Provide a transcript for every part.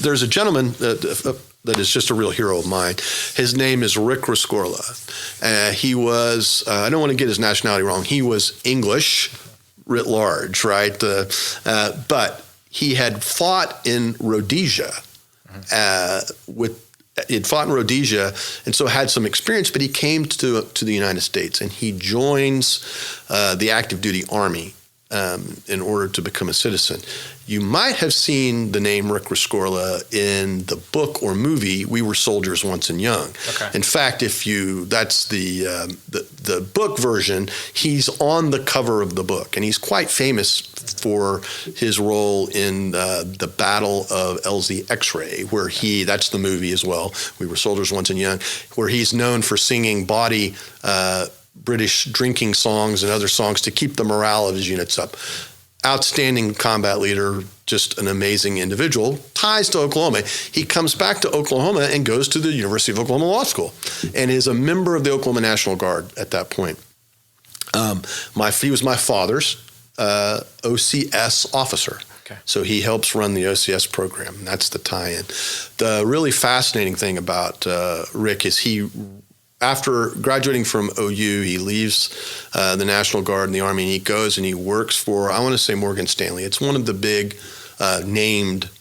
there's a gentleman that is just a real hero of mine. His name is Rick Rescorla. He was, I don't want to get his nationality wrong, he was English writ large, right? But he had fought in Rhodesia He'd fought in Rhodesia and so had some experience, but he came to the United States and he joins the active duty Army in order to become a citizen. You might have seen the name Rick Rescorla in the book or movie We Were Soldiers Once and Young. Okay. In fact, that's the book version, he's on the cover of the book, and he's quite famous for his role in the Battle of LZ X-Ray, where that's the movie as well, We Were Soldiers Once and Young, where he's known for singing bawdy British drinking songs and other songs to keep the morale of his units up. Outstanding combat leader, just an amazing individual, ties to Oklahoma. He comes back to Oklahoma and goes to the University of Oklahoma Law School and is a member of the Oklahoma National Guard at that point. He was my father's OCS officer. Okay. So he helps run the OCS program, and that's the tie-in. The really fascinating thing about Rick is after graduating from OU, he leaves the National Guard and the Army, and he goes and he works for, I want to say Morgan Stanley. It's one of the big named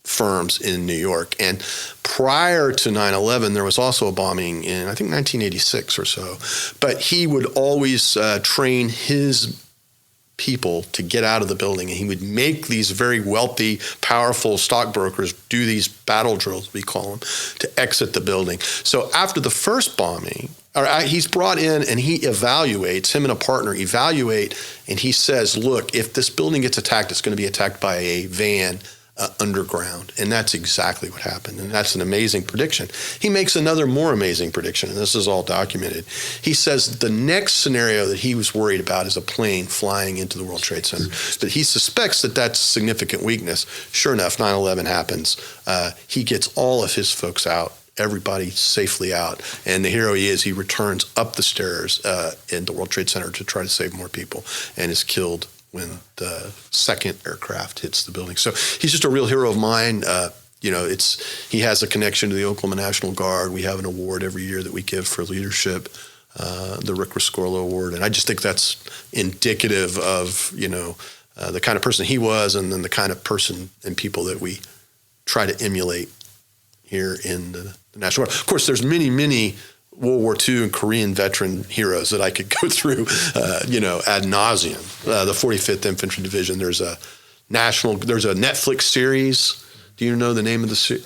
firms in New York. And prior to 9/11, there was also a bombing in, I think, 1986 or so. But he would always train his people to get out of the building, and he would make these very wealthy, powerful stockbrokers do these battle drills, we call them, to exit the building. So after the first bombing, he's brought in and he evaluates, him and a partner evaluate, and he says, look, if this building gets attacked, it's going to be attacked by a van underground. And that's exactly what happened. And that's an amazing prediction. He makes another more amazing prediction, and this is all documented. He says the next scenario that he was worried about is a plane flying into the World Trade Center. But he suspects that that's significant weakness. Sure enough, 9/11 happens. He gets all of his folks out, everybody safely out. And the hero he is, he returns up the stairs in the World Trade Center to try to save more people and is killed when the second aircraft hits the building. So he's just a real hero of mine. He has a connection to the Oklahoma National Guard. We have an award every year that we give for leadership, the Rick Rescorla Award. And I just think that's indicative of, the kind of person he was and then the kind of person and people that we try to emulate here in the National Guard. Of course, there's many, many World War II and Korean veteran heroes that I could go through, ad nauseum. The 45th Infantry Division. There's a Netflix series. Do you know the name of the series?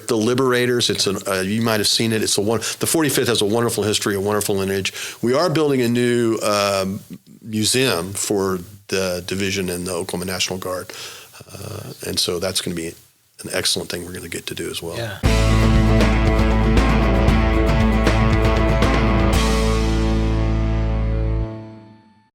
The Liberators. It's you might have seen it. The 45th has a wonderful history, a wonderful lineage. We are building a new museum for the division in the Oklahoma National Guard, and so that's going to be an excellent thing we're going to get to do as well. Yeah.